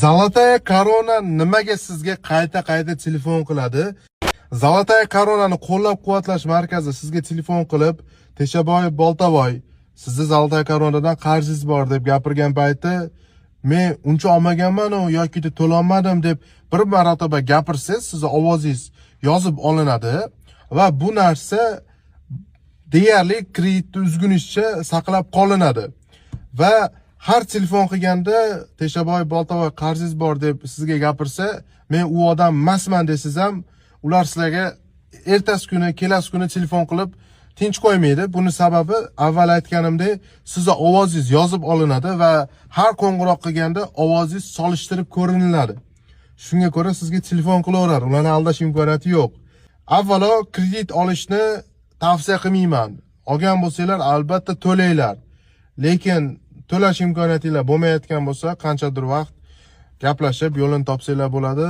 Zolotaya korona nimaga sizga qayta telefon qiladi? Zolotaya koronani qo'llab-quvvatlash markazi sizga telefon qilib, Teshaboy Boltavoy, sizni Zolotaya koronadan qarzingiz bor deb gapirgan payti, men uncha olmaganman yoki to'lolmadim deb bir marotaba gapirsangiz, sizni ovozingiz yozib olinadi va bu narsa deyarli kreditni uzgunizcha saqlab qolinadi. Va har telefon qilganda Teshaboy Boltavoy qarzingiz bor deb sizga gapirsa, men u odam emasman desangiz ham, ular sizlarga ertasi kuni, kelasi kuni telefon qilib tinch qo'ymaydi. Buni sababi avval aytganimdek, sizning ovozingiz yozib olinadi va har qo'ng'iroq qilganda ovozingiz solishtirib ko'riniladi. Shunga ko'ra sizga telefon qilaveradi. Ularni aldash imkoniyati yo'q. Avvalo kredit olishni tavsiya qilmayman. Olgan bo'lsanglar albatta to'langlar. Lekin to'lash imkoniyatinglar bo'lmayotgan bo'lsa, qanchadir vaqt gaplashib yo'lini topsanglar bo'ladi.